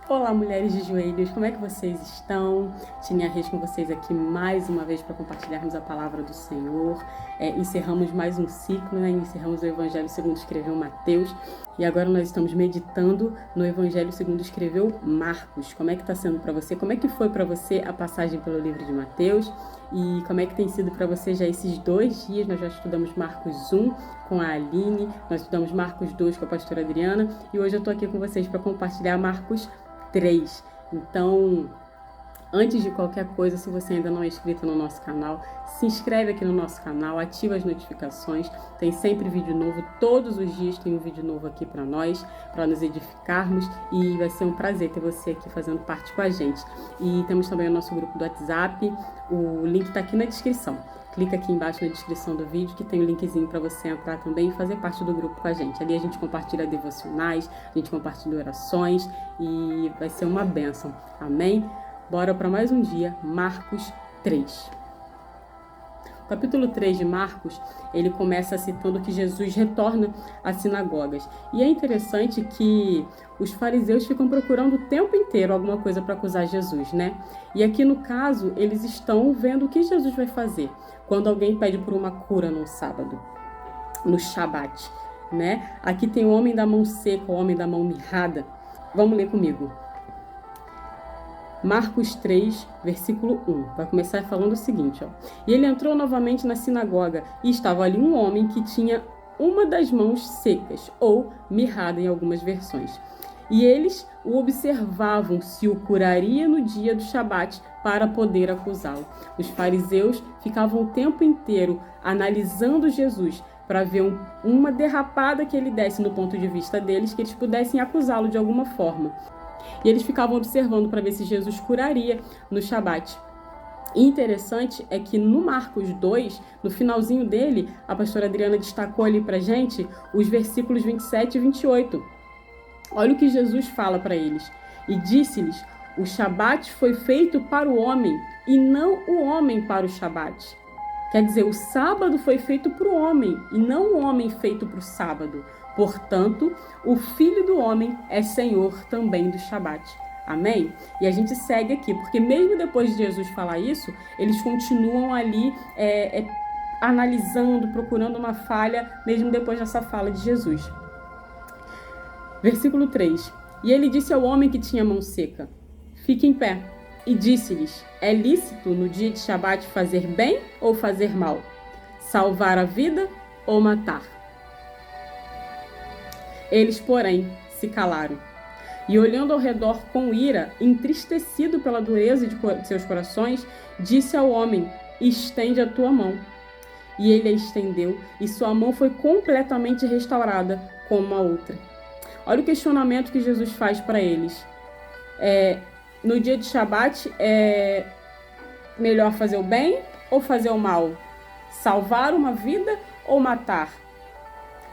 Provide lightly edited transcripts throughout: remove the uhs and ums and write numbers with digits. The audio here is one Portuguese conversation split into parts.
Olá, mulheres de joelhos, como é que vocês estão? Tinha Reis com vocês aqui mais uma vez para compartilharmos a palavra do Senhor. Encerramos mais um ciclo, né? Encerramos o Evangelho segundo escreveu Mateus. E agora nós estamos meditando no Evangelho segundo escreveu Marcos. Como é que está sendo para você? Como é que foi para você a passagem pelo livro de Mateus? E como é que tem sido para você já esses 2 dias? Nós já estudamos Marcos 1 com a Aline, nós estudamos Marcos 2 com a pastora Adriana. E hoje eu estou aqui com vocês para compartilhar Marcos 3. Então, antes de qualquer coisa, se você ainda não é inscrito no nosso canal, se inscreve aqui no nosso canal, ativa as notificações, tem sempre vídeo novo, todos os dias tem um vídeo novo aqui para nós, para nos edificarmos, e vai ser um prazer ter você aqui fazendo parte com a gente. E temos também o nosso grupo do WhatsApp, o link está aqui na descrição. Clica aqui embaixo na descrição do vídeo que tem um linkzinho para você entrar também e fazer parte do grupo com a gente. Ali a gente compartilha devocionais, a gente compartilha orações e vai ser uma bênção. Amém? Bora para mais um dia, Marcos 3. O capítulo 3 de Marcos, ele começa citando que Jesus retorna às sinagogas. E é interessante que os fariseus ficam procurando o tempo inteiro alguma coisa para acusar Jesus, né? E aqui no caso, eles estão vendo o que Jesus vai fazer quando alguém pede por uma cura no sábado, no Shabat, né? Aqui tem o homem da mão seca, o homem da mão mirrada. Vamos ler comigo. Marcos 3, versículo 1. Vai começar falando o seguinte, ó. E ele entrou novamente na sinagoga e estava ali um homem que tinha uma das mãos secas, ou mirrada em algumas versões. E eles o observavam se o curaria no dia do Shabat para poder acusá-lo. Os fariseus ficavam o tempo inteiro analisando Jesus para ver uma derrapada que ele desse no ponto de vista deles, que eles pudessem acusá-lo de alguma forma. E eles ficavam observando para ver se Jesus curaria no Shabat. E interessante é que no Marcos 2, no finalzinho dele, a pastora Adriana destacou ali para gente os versículos 27 e 28. Olha o que Jesus fala para eles. E disse-lhes, o Shabat foi feito para o homem e não o homem para o Shabat. Quer dizer, o sábado foi feito para o homem e não o homem feito para o sábado. Portanto, o Filho do Homem é Senhor também do Shabat. Amém? E a gente segue aqui, porque mesmo depois de Jesus falar isso, eles continuam ali analisando, procurando uma falha, mesmo depois dessa fala de Jesus. Versículo 3. E ele disse ao homem que tinha a mão seca, fique em pé. E disse-lhes, é lícito no dia de Shabat fazer bem ou fazer mal? Salvar a vida ou matar? Eles, porém, se calaram. E olhando ao redor com ira, entristecido pela dureza de seus corações, disse ao homem, estende a tua mão. E ele a estendeu, e sua mão foi completamente restaurada como a outra. Olha o questionamento que Jesus faz para eles. No dia de Shabat, é melhor fazer o bem ou fazer o mal? Salvar uma vida ou matar?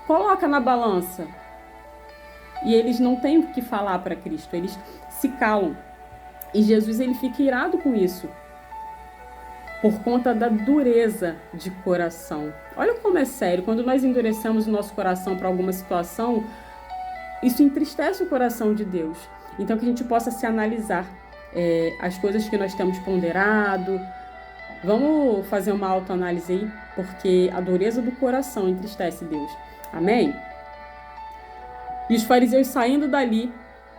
Coloca na balança. E eles não têm o que falar para Cristo, eles se calam. E Jesus ele fica irado com isso, por conta da dureza de coração. Olha como é sério, quando nós endurecemos o nosso coração para alguma situação, isso entristece o coração de Deus. Então que a gente possa se analisar as coisas que nós temos ponderado. Vamos fazer uma autoanálise aí, porque a dureza do coração entristece Deus. Amém? E os fariseus saindo dali,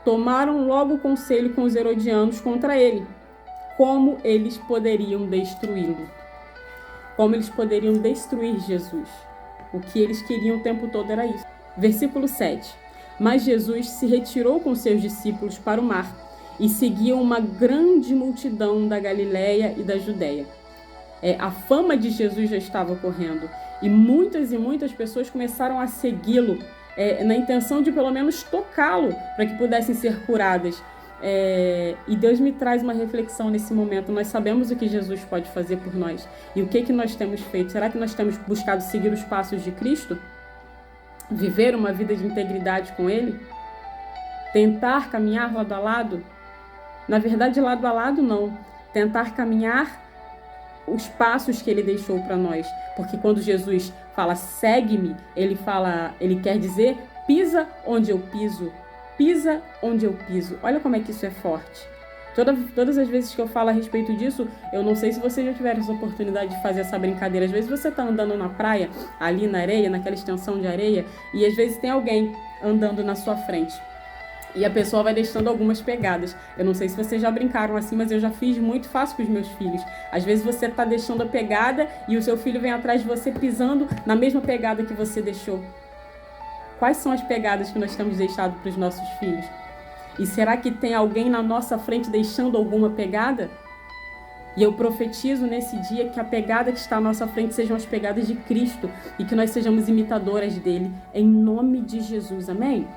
tomaram logo conselho com os herodianos contra ele. Como eles poderiam destruí-lo? Como eles poderiam destruir Jesus? O que eles queriam o tempo todo era isso. Versículo 7. Mas Jesus se retirou com seus discípulos para o mar e seguia uma grande multidão da Galileia e da Judéia. A fama de Jesus já estava correndo e muitas pessoas começaram a segui-lo na intenção de pelo menos tocá-lo para que pudessem ser curadas. E Deus me traz uma reflexão nesse momento. Nós sabemos o que Jesus pode fazer por nós e o que nós temos feito. Será que nós temos buscado seguir os passos de Cristo? Viver uma vida de integridade com Ele? Tentar caminhar lado a lado? Na verdade, lado a lado não. Tentar caminhar os passos que Ele deixou para nós. Porque quando Jesus fala segue-me, Ele quer dizer pisa onde eu piso, pisa onde eu piso. Olha como é que isso é forte. Todas as vezes que eu falo a respeito disso, eu não sei se vocês já tiveram essa oportunidade de fazer essa brincadeira. Às vezes você está andando na praia, ali na areia, naquela extensão de areia, e às vezes tem alguém andando na sua frente. E a pessoa vai deixando algumas pegadas. Eu não sei se vocês já brincaram assim, mas eu já fiz muito fácil com os meus filhos. Às vezes você está deixando a pegada e o seu filho vem atrás de você pisando na mesma pegada que você deixou. Quais são as pegadas que nós temos deixado para os nossos filhos? E será que tem alguém na nossa frente deixando alguma pegada? E eu profetizo nesse dia que a pegada que está à nossa frente sejam as pegadas de Cristo e que nós sejamos imitadoras dele, em nome de Jesus. Amém?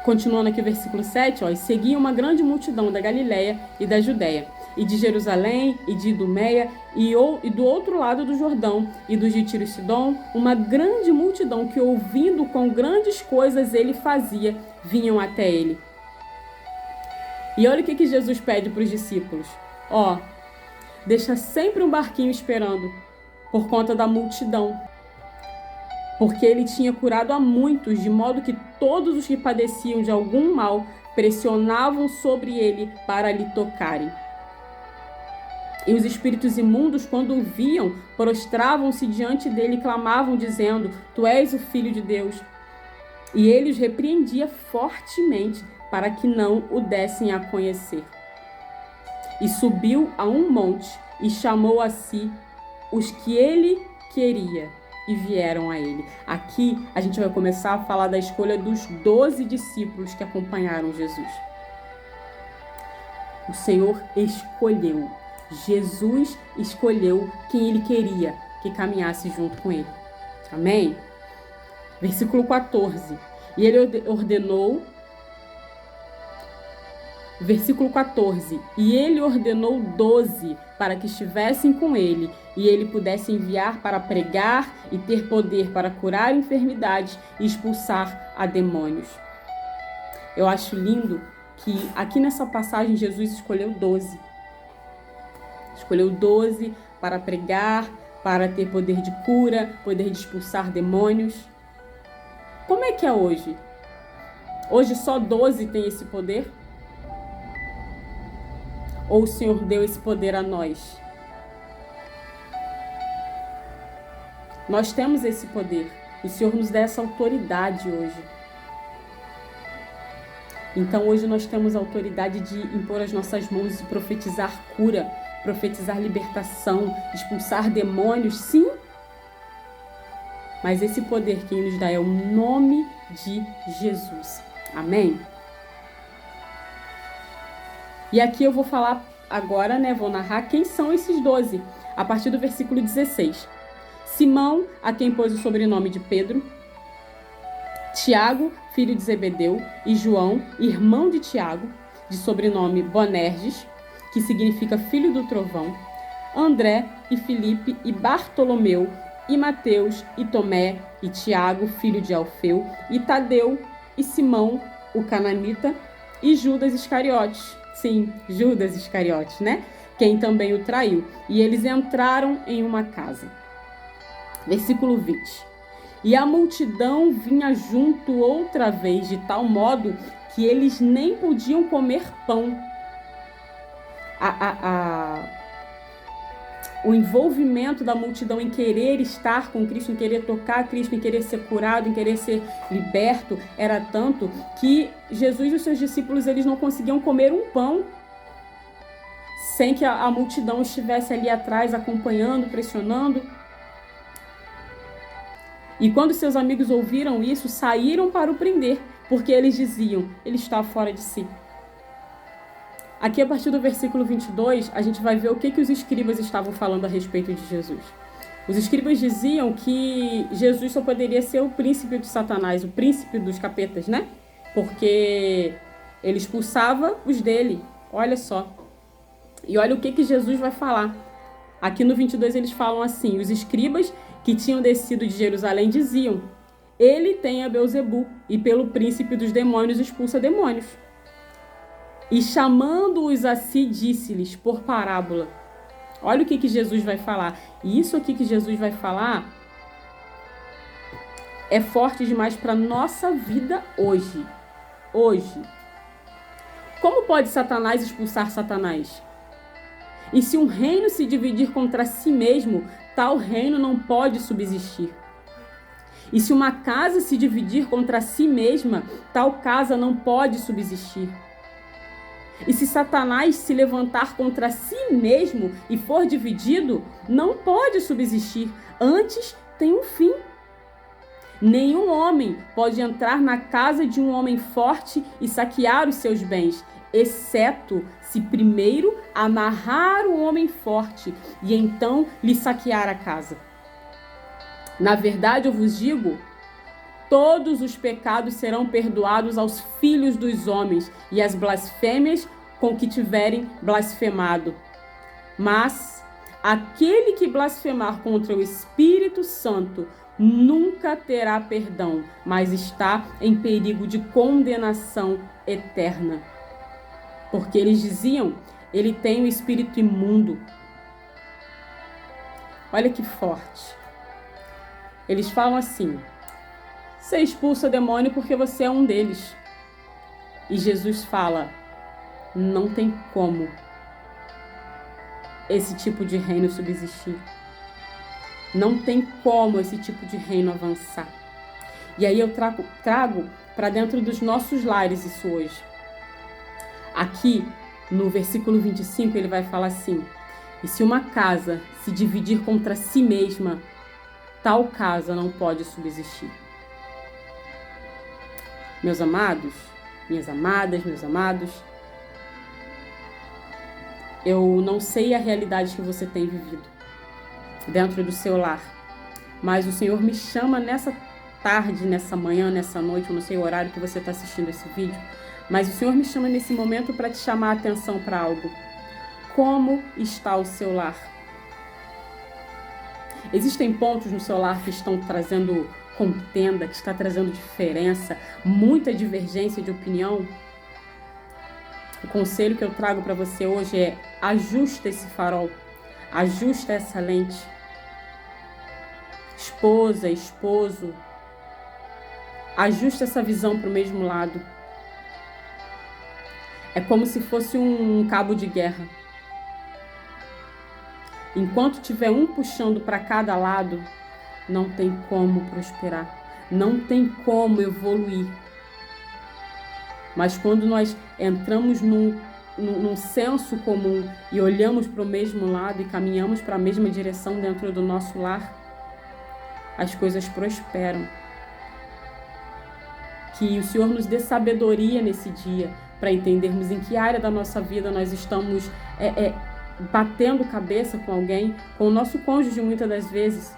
Continuando aqui o versículo 7, e seguia uma grande multidão da Galileia e da Judéia, e de Jerusalém, e de Idumeia, e do outro lado do Jordão, e dos de Tiro e Sidom, uma grande multidão que, ouvindo quão grandes coisas ele fazia, vinham até ele. E olha o que Jesus pede para os discípulos. Deixa sempre um barquinho esperando, por conta da multidão. Porque ele tinha curado a muitos, de modo que todos os que padeciam de algum mal pressionavam sobre ele para lhe tocarem. E os espíritos imundos, quando o viam, prostravam-se diante dele e clamavam, dizendo: Tu és o Filho de Deus. E ele os repreendia fortemente para que não o dessem a conhecer. E subiu a um monte e chamou a si os que ele queria e vieram a ele. Aqui a gente vai começar a falar da escolha dos 12 discípulos que acompanharam Jesus. O Senhor escolheu. Jesus escolheu quem ele queria que caminhasse junto com ele. Amém? Versículo 14. E ele ordenou... Versículo 14. E ele ordenou 12 para que estivessem com ele, e ele pudesse enviar para pregar e ter poder para curar enfermidades e expulsar a demônios. Eu acho lindo que aqui nessa passagem Jesus escolheu 12. Escolheu 12 para pregar, para ter poder de cura, poder de expulsar demônios. Como é que é hoje? Hoje só 12 tem esse poder? Ou o Senhor deu esse poder a nós? Nós temos esse poder. O Senhor nos dá essa autoridade hoje. Então hoje nós temos a autoridade de impor as nossas mãos e profetizar cura, profetizar libertação, expulsar demônios, sim. Mas esse poder quem nos dá é o nome de Jesus. Amém? E aqui eu vou falar agora, vou narrar quem são esses 12, a partir do versículo 16. Simão, a quem pôs o sobrenome de Pedro, Tiago, filho de Zebedeu, e João, irmão de Tiago, de sobrenome Boanerges, que significa filho do trovão, André e Filipe e Bartolomeu, e Mateus e Tomé e Tiago, filho de Alfeu, e Tadeu e Simão, o cananita, e Judas Iscariotes. Sim, Judas Iscariotes, Quem também o traiu. E eles entraram em uma casa. Versículo 20. E a multidão vinha junto outra vez, de tal modo que eles nem podiam comer pão. O envolvimento da multidão em querer estar com Cristo, em querer tocar Cristo, em querer ser curado, em querer ser liberto, era tanto que Jesus e os seus discípulos eles não conseguiam comer um pão sem que a multidão estivesse ali atrás, acompanhando, pressionando. E quando seus amigos ouviram isso, saíram para o prender, porque eles diziam, ele está fora de si. Aqui, a partir do versículo 22, a gente vai ver o que os escribas estavam falando a respeito de Jesus. Os escribas diziam que Jesus só poderia ser o príncipe de Satanás, o príncipe dos capetas, Porque ele expulsava os dele. Olha só. E olha o que Jesus vai falar. Aqui no 22 eles falam assim: os escribas que tinham descido de Jerusalém diziam: ele tem a Beelzebu e pelo príncipe dos demônios expulsa demônios. E chamando-os a si, disse-lhes por parábola. Olha o que Jesus vai falar. E isso aqui que Jesus vai falar é forte demais para a nossa vida hoje. hoje. Como pode Satanás expulsar Satanás? E se um reino se dividir contra si mesmo, tal reino não pode subsistir. E se uma casa se dividir contra si mesma, tal casa não pode subsistir. E se Satanás se levantar contra si mesmo e for dividido, não pode subsistir, antes tem um fim. Nenhum homem pode entrar na casa de um homem forte e saquear os seus bens, exceto se primeiro amarrar o homem forte e então lhe saquear a casa. Na verdade, eu vos digo, todos os pecados serão perdoados aos filhos dos homens e as blasfêmias com que tiverem blasfemado. Mas aquele que blasfemar contra o Espírito Santo nunca terá perdão, mas está em perigo de condenação eterna. Porque eles diziam, ele tem um espírito imundo. Olha que forte. Eles falam assim, você expulsa demônio porque você é um deles. E Jesus fala, não tem como esse tipo de reino subsistir. Não tem como esse tipo de reino avançar. E aí eu trago para dentro dos nossos lares isso hoje. Aqui, no versículo 25, ele vai falar assim, e se uma casa se dividir contra si mesma, tal casa não pode subsistir. Meus amados, minhas amadas, meus amados, eu não sei a realidade que você tem vivido dentro do seu lar, mas o Senhor me chama nessa tarde, nessa manhã, nessa noite, eu não sei o horário que você está assistindo esse vídeo, mas o Senhor me chama nesse momento para te chamar a atenção para algo. Como está o seu lar? Existem pontos no seu lar que estão trazendo contenda, que está trazendo diferença, muita divergência de opinião? O conselho que eu trago para você hoje é: ajusta esse farol, ajusta essa lente. Esposa, esposo, ajusta essa visão para o mesmo lado. É como se fosse um cabo de guerra. Enquanto tiver um puxando para cada lado, não tem como prosperar, não tem como evoluir. Mas quando nós entramos num senso comum e olhamos para o mesmo lado e caminhamos para a mesma direção dentro do nosso lar, as coisas prosperam. Que o Senhor nos dê sabedoria nesse dia para entendermos em que área da nossa vida nós estamos batendo cabeça com alguém, com o nosso cônjuge muitas das vezes.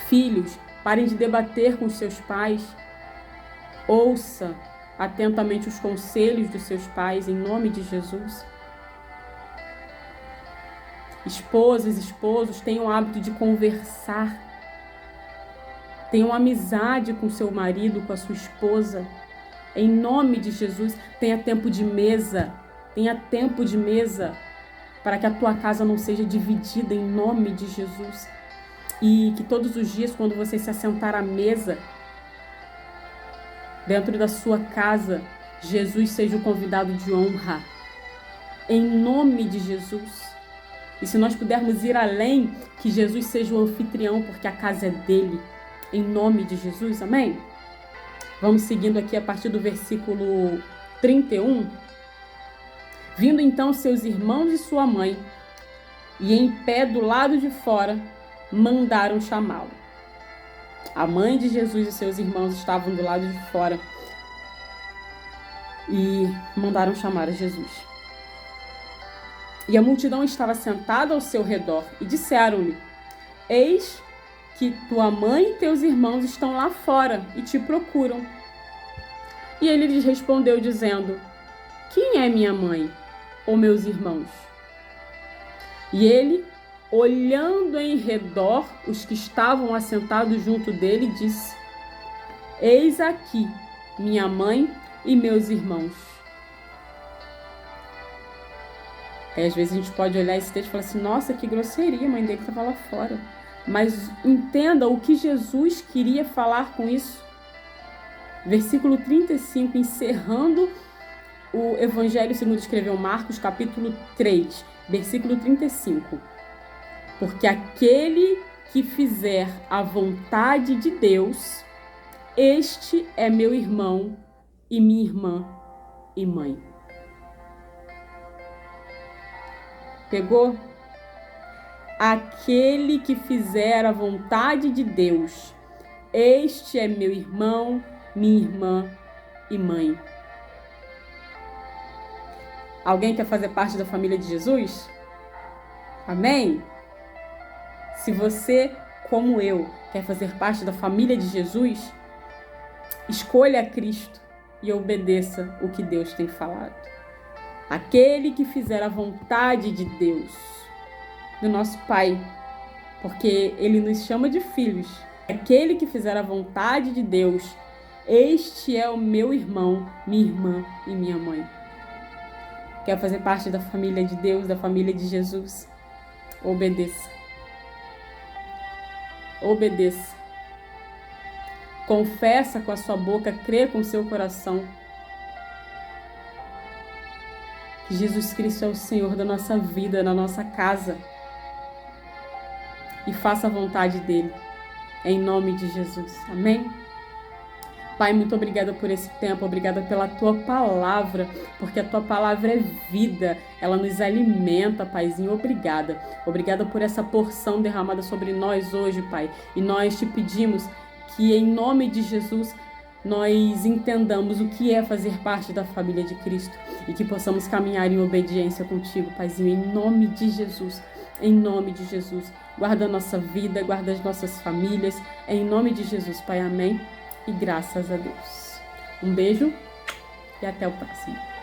Filhos, parem de debater com os seus pais. Ouça atentamente os conselhos dos seus pais, em nome de Jesus. Esposas, esposos, tenham o hábito de conversar. Tenham amizade com seu marido, com a sua esposa. Em nome de Jesus, tenha tempo de mesa. Tenha tempo de mesa para que a tua casa não seja dividida, em nome de Jesus. E que todos os dias, quando você se assentar à mesa, dentro da sua casa, Jesus seja o convidado de honra. Em nome de Jesus. E se nós pudermos ir além, que Jesus seja o anfitrião, porque a casa é dele. Em nome de Jesus, amém? Vamos seguindo aqui a partir do versículo 31. Vindo então seus irmãos e sua mãe, e em pé do lado de fora, mandaram chamá-lo. A mãe de Jesus e seus irmãos estavam do lado de fora e mandaram chamar a Jesus. E a multidão estava sentada ao seu redor e disseram-lhe: eis que tua mãe e teus irmãos estão lá fora e te procuram. E ele lhes respondeu dizendo: quem é minha mãe ou meus irmãos? E ele, olhando em redor os que estavam assentados junto dele, disse: eis aqui minha mãe e meus irmãos. Às vezes a gente pode olhar esse texto e falar assim: nossa, que grosseria, a mãe dele estava lá fora. Mas entenda o que Jesus queria falar com isso. Versículo 35, encerrando o Evangelho segundo escreveu Marcos, capítulo 3, versículo 35. Porque aquele que fizer a vontade de Deus, este é meu irmão e minha irmã e mãe. Pegou? Aquele que fizer a vontade de Deus, este é meu irmão, minha irmã e mãe. Alguém quer fazer parte da família de Jesus? Amém? Se você, como eu, quer fazer parte da família de Jesus, escolha Cristo e obedeça o que Deus tem falado. Aquele que fizer a vontade de Deus, do nosso Pai, porque Ele nos chama de filhos. Aquele que fizer a vontade de Deus, este é o meu irmão, minha irmã e minha mãe. Quer fazer parte da família de Deus, da família de Jesus? Obedeça. Obedeça. Confessa com a sua boca, crê com o seu coração que Jesus Cristo é o Senhor da nossa vida, na nossa casa. E faça a vontade dele, em nome de Jesus. Amém? Pai, muito obrigada por esse tempo, obrigada pela tua palavra, porque a tua palavra é vida, ela nos alimenta, Paizinho, obrigada. Obrigada por essa porção derramada sobre nós hoje, Pai. E nós te pedimos que, em nome de Jesus, nós entendamos o que é fazer parte da família de Cristo e que possamos caminhar em obediência contigo, Paizinho, em nome de Jesus. Em nome de Jesus. Guarda a nossa vida, guarda as nossas famílias, em nome de Jesus, Pai. Amém. E graças a Deus. Um beijo e até o próximo.